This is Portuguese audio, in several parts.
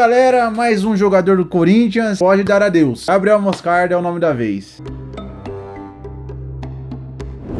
galera, mais um jogador do Corinthians pode dar adeus. Gabriel Moscardo é o nome da vez.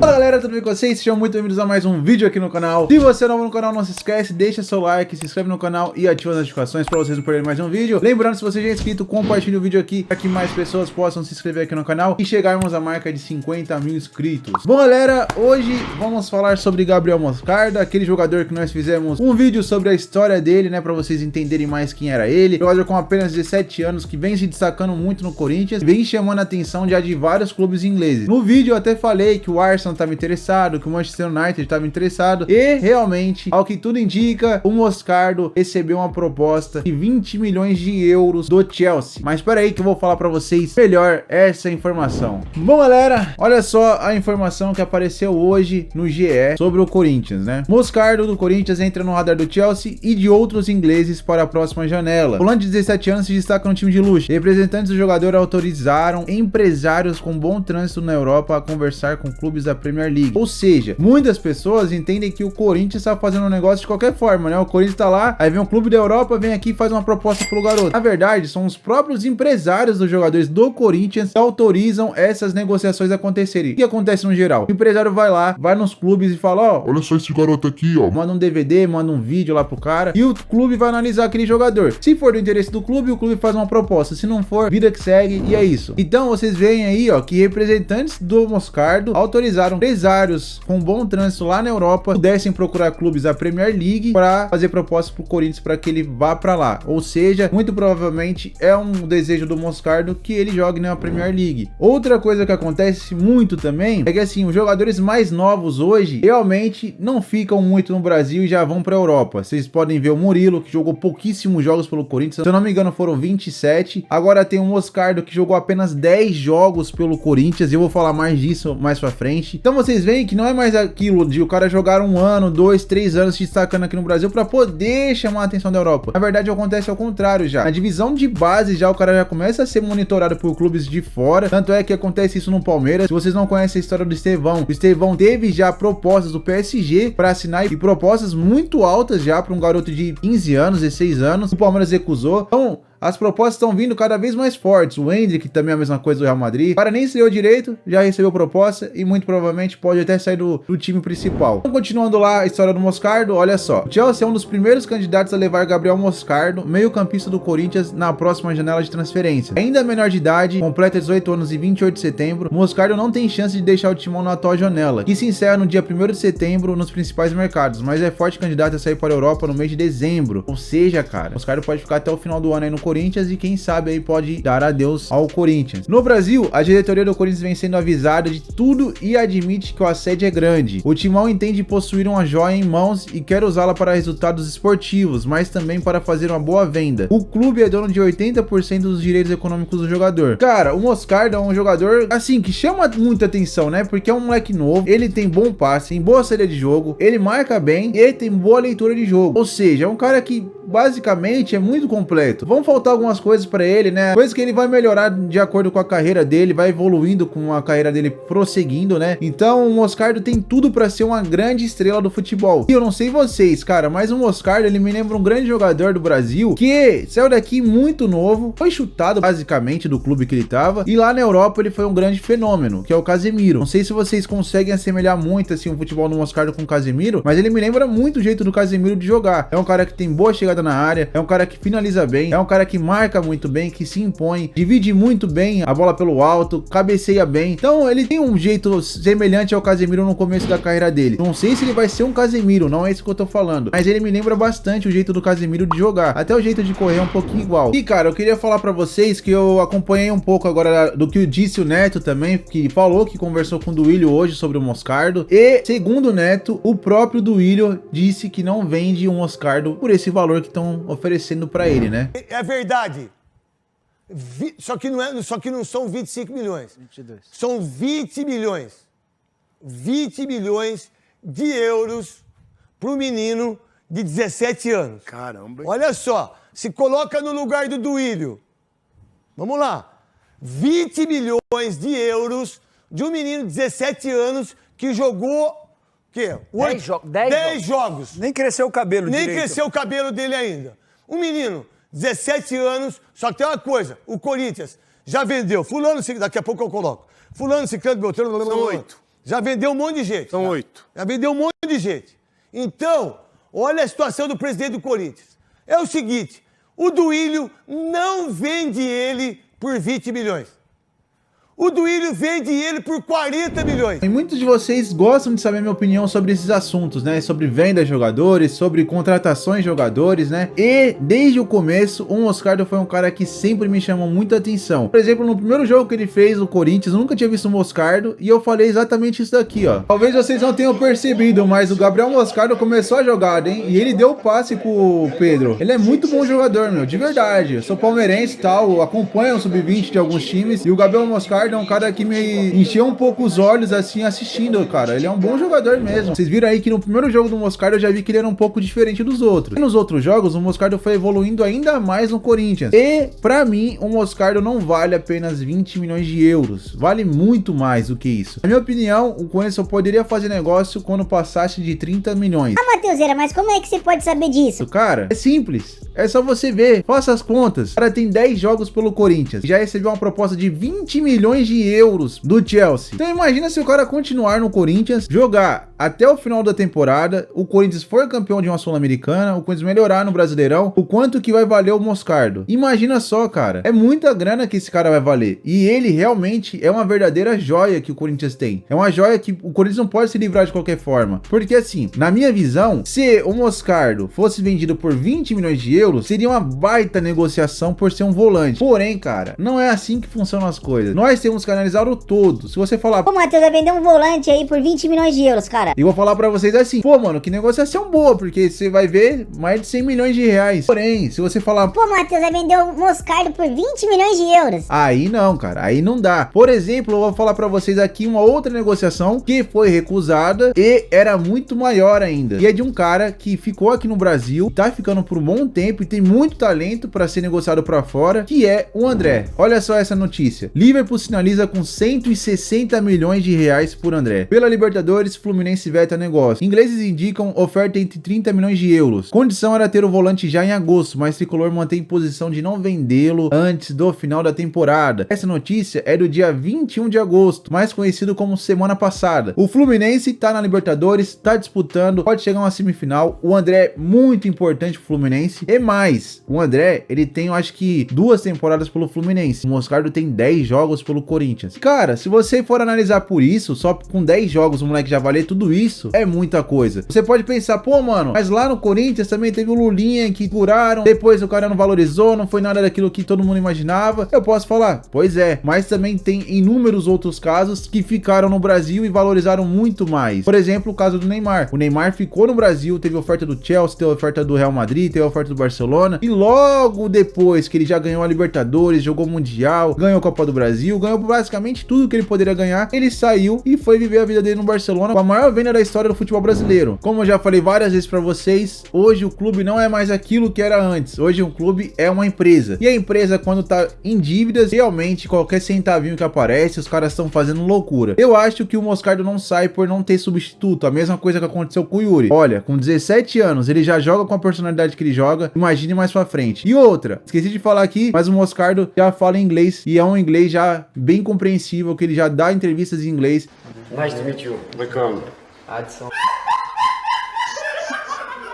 Fala galera, tudo bem com vocês? Sejam muito bem-vindos a mais um vídeo aqui no canal. Se você é novo no canal, não se esquece, deixa seu like, se inscreve no canal e ativa as notificações para vocês não perderem mais um vídeo. Lembrando, se você já é inscrito, compartilhe o vídeo aqui para que mais pessoas possam se inscrever aqui no canal e chegarmos à marca de 50 mil inscritos. Bom galera, hoje vamos falar sobre Gabriel Moscardo, aquele jogador que nós fizemos um vídeo sobre a história dele, né, para vocês entenderem mais quem era ele. Jogador com apenas 17 anos que vem se destacando muito no Corinthians, vem chamando a atenção já de vários clubes ingleses. No vídeo eu até falei que o Arsenal estava interessado, que o Manchester United estava interessado e realmente, ao que tudo indica, o Moscardo recebeu uma proposta de 20 milhões de euros do Chelsea. Mas espera aí que eu vou falar para vocês melhor essa informação. Bom galera, olha só a informação que apareceu hoje no GE sobre o Corinthians, né? Moscardo do Corinthians entra no radar do Chelsea e de outros ingleses para a próxima janela. O volante de 17 anos se destaca no time de luxo. Representantes do jogador autorizaram empresários com bom trânsito na Europa a conversar com clubes da Premier League. Ou seja, muitas pessoas entendem que o Corinthians está fazendo um negócio de qualquer forma, né? O Corinthians tá lá, aí vem um clube da Europa, vem aqui e faz uma proposta pro garoto. Na verdade, são os próprios empresários dos jogadores do Corinthians que autorizam essas negociações acontecerem. O que acontece no geral? O empresário vai lá, vai nos clubes e fala, ó, olha só esse garoto aqui, ó. Manda um DVD, manda um vídeo lá pro cara e o clube vai analisar aquele jogador. Se for do interesse do clube, o clube faz uma proposta. Se não for, vida que segue e é isso. Então vocês veem aí, ó, que representantes do Moscardo autorizaram empresários com bom trânsito lá na Europa pudessem procurar clubes da Premier League para fazer propostas pro Corinthians para que ele vá para lá. Ou seja, muito provavelmente é um desejo do Moscardo que ele jogue na Premier League. Outra coisa que acontece muito também é que assim, os jogadores mais novos hoje realmente não ficam muito no Brasil e já vão para a Europa. Vocês podem ver o Murilo, que jogou pouquíssimos jogos pelo Corinthians, se eu não me engano foram 27. Agora tem o Moscardo, que jogou apenas 10 jogos pelo Corinthians, e eu vou falar mais disso mais pra frente. Então vocês veem que não é mais aquilo de o cara jogar um ano, 2, 3 anos se destacando aqui no Brasil para poder chamar a atenção da Europa. Na verdade acontece ao contrário já. Na divisão de base já o cara já começa a ser monitorado por clubes de fora. Tanto é que acontece isso no Palmeiras. Se vocês não conhecem a história do Estevão, o Estevão teve já propostas do PSG para assinar e propostas muito altas já para um garoto de 15 anos, 16 anos. O Palmeiras recusou. Então as propostas estão vindo cada vez mais fortes. O Endrick também é a mesma coisa do Real Madrid. O cara nem estreou direito, já recebeu proposta e muito provavelmente pode até sair do time principal. Então, continuando lá a história do Moscardo, olha só. O Chelsea é um dos primeiros candidatos a levar Gabriel Moscardo, meio-campista do Corinthians, na próxima janela de transferência. Ainda menor de idade, completa 18 anos e 28 de setembro, Moscardo não tem chance de deixar o timão na atual janela, que se encerra no dia 1º de setembro nos principais mercados, mas é forte candidato a sair para a Europa no mês de dezembro. Ou seja, cara, Moscardo pode ficar até o final do ano aí no Corinthians e quem sabe aí pode dar adeus ao Corinthians. No Brasil, a diretoria do Corinthians vem sendo avisada de tudo e admite que o assédio é grande. O timão entende possuir uma joia em mãos e quer usá-la para resultados esportivos, mas também para fazer uma boa venda. O clube é dono de 80% dos direitos econômicos do jogador. Cara, o Moscardo é um jogador, assim, que chama muita atenção, né? Porque é um moleque novo, ele tem bom passe, tem boa saída de jogo, ele marca bem e ele tem boa leitura de jogo. Ou seja, é um cara que basicamente é muito completo. Vão faltar algumas coisas para ele, né? Coisas que ele vai melhorar de acordo com a carreira dele, vai evoluindo com a carreira dele prosseguindo, né? Então o Moscardo tem tudo para ser uma grande estrela do futebol. E eu não sei vocês, cara, mas o Moscardo, ele me lembra um grande jogador do Brasil que saiu daqui muito novo, foi chutado basicamente do clube que ele tava, e lá na Europa ele foi um grande fenômeno, que é o Casemiro. Não sei se vocês conseguem assemelhar muito assim o futebol do Moscardo com o Casemiro, mas ele me lembra muito o jeito do Casemiro de jogar. É um cara que tem boa chegada na área, é um cara que finaliza bem, é um cara que marca muito bem, que se impõe, divide muito bem a bola pelo alto, cabeceia bem. Então ele tem um jeito semelhante ao Casemiro no começo da carreira dele. Não sei se ele vai ser um Casemiro, não é isso que eu tô falando, mas ele me lembra bastante o jeito do Casemiro de jogar, até o jeito de correr é um pouquinho igual. E cara, eu queria falar pra vocês que eu acompanhei um pouco agora do que disse o Neto também, que falou que conversou com o Duílio hoje sobre o Moscardo, e segundo o Neto, o próprio Duílio disse que não vende o Moscardo por esse valor que estão oferecendo pra ele, né? É verdade. Só que não são 25 milhões. 22. São 20 milhões. 20 milhões de euros pro menino de 17 anos. Caramba. Olha só, se coloca no lugar do Duílio. Vamos lá. 20 milhões de euros de um menino de 17 anos que jogou quê? 10 jogos. Nem cresceu o cabelo Nem direito. cresceu o cabelo dele ainda. Um menino 17 anos, só que tem uma coisa, o Corinthians já vendeu, fulano, daqui a pouco eu coloco, fulano, ciclano, beltrano, são 8. Já vendeu um monte de gente. São 8. Já vendeu um monte de gente. Então, olha a situação do presidente do Corinthians. É o seguinte, o Duílio não vende ele por 20 milhões. O Duílio vende ele por 40 milhões. E muitos de vocês gostam de saber a minha opinião sobre esses assuntos, né? Sobre venda de jogadores, sobre contratações de jogadores, né? E desde o começo, o Moscardo foi um cara que sempre me chamou muita atenção. Por exemplo, no primeiro jogo que ele fez no Corinthians, eu nunca tinha visto o Moscardo e eu falei exatamente isso daqui, ó. Talvez vocês não tenham percebido, mas o Gabriel Moscardo começou a jogada, hein? E ele deu o passe pro Pedro. Ele é muito bom jogador, meu, de verdade. Eu sou palmeirense e tal, acompanho o sub-20 de alguns times e o Gabriel Moscardo é um cara que me encheu um pouco os olhos assim assistindo, cara. Ele é um bom jogador mesmo. Vocês viram aí que no primeiro jogo do Moscardo eu já vi que ele era um pouco diferente dos outros. E nos outros jogos o Moscardo foi evoluindo ainda mais no Corinthians. E pra mim o Moscardo não vale apenas 20 milhões de euros. Vale muito mais do que isso. Na minha opinião, o Corinthians só poderia fazer negócio quando passasse de 30 milhões. Ah, Matheuseira, mas como é que você pode saber disso? Cara, é simples. É só você ver. Faça as contas. O cara tem 10 jogos pelo Corinthians. Já recebeu uma proposta de 20 milhões de euros do Chelsea. Então imagina se o cara continuar no Corinthians, jogar até o final da temporada, o Corinthians for campeão de uma Sul-Americana, o Corinthians melhorar no Brasileirão, o quanto que vai valer o Moscardo. Imagina só, cara. É muita grana que esse cara vai valer. E ele realmente é uma verdadeira joia que o Corinthians tem. É uma joia que o Corinthians não pode se livrar de qualquer forma. Porque assim, na minha visão, se o Moscardo fosse vendido por 20 milhões de euros, seria uma baita negociação por ser um volante. Porém, cara, não é assim que funcionam as coisas. Nós temos que analisar o todo. Se você falar... Pô, Matheus, vai vender um volante aí por 20 milhões de euros, cara. E vou falar pra vocês assim, pô, mano, que negociação boa, porque você vai ver mais de 100 milhões de reais. Porém, se você falar... Pô, Matheus, vai vender um Moscardo por 20 milhões de euros. Aí não, cara, aí não dá. Por exemplo, eu vou falar pra vocês aqui uma outra negociação que foi recusada e era muito maior ainda. E é de um cara que ficou aqui no Brasil, tá ficando por um bom tempo e tem muito talento pra ser negociado pra fora, que é o André. Olha só essa notícia. Liverpool sinaliza com 160 milhões de reais por André. Pela Libertadores, Fluminense veta negócio. Ingleses indicam oferta entre 30 milhões de euros. Condição era ter o volante já em agosto, mas Tricolor mantém posição de não vendê-lo antes do final da temporada. Essa notícia é do dia 21 de agosto, mais conhecido como semana passada. O Fluminense tá na Libertadores, tá disputando, pode chegar a uma semifinal. O André é muito importante pro Fluminense. E mais, o André, ele tem, eu acho que 2 temporadas pelo Fluminense. O Moscardo tem 10 jogos pelo Corinthians. Cara, se você for analisar por isso, só com 10 jogos o moleque já valer tudo isso, é muita coisa. Você pode pensar, pô, mano, mas lá no Corinthians também teve o Lulinha que curaram, depois o cara não valorizou, não foi nada daquilo que todo mundo imaginava. Eu posso falar, pois é, mas também tem inúmeros outros casos que ficaram no Brasil e valorizaram muito mais. Por exemplo, o caso do Neymar. O Neymar ficou no Brasil, teve oferta do Chelsea, teve oferta do Real Madrid, teve oferta do Barcelona, e logo depois que ele já ganhou a Libertadores, jogou Mundial, ganhou a Copa do Brasil, ganhou basicamente tudo que ele poderia ganhar, ele saiu e foi viver a vida dele no Barcelona, com a maior venda da história do futebol brasileiro. Como eu já falei várias vezes pra vocês, hoje o clube não é mais aquilo que era antes. Hoje o clube é uma empresa. E a empresa, quando tá em dívidas, realmente qualquer centavinho que aparece, os caras estão fazendo loucura. Eu acho que o Moscardo não sai por não ter substituto. A mesma coisa que aconteceu com o Yuri. Olha, com 17 anos, ele já joga com a personalidade que ele joga. Imagine mais pra frente. E outra, esqueci de falar aqui, mas o Moscardo já fala inglês e é um inglês já bem compreensível, que ele já dá entrevistas em inglês. Nice to meet you. Welcome. Adson.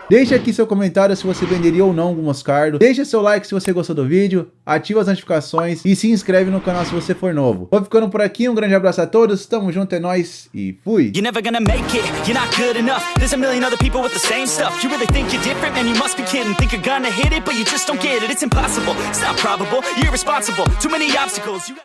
Deixa aqui seu comentário se você venderia ou não o Moscardo. Deixa seu like se você gostou do vídeo, ativa as notificações e se inscreve no canal se você for novo. Vou ficando por aqui, um grande abraço a todos, tamo junto, é nóis e fui! You're never gonna make it, you're not good enough. There's a million other people with the same stuff. You really think you're different, man, you must be kidding. Think you're gonna hit it, but you just don't get it. It's impossible, it's not probable, you're irresponsible. Too many obstacles.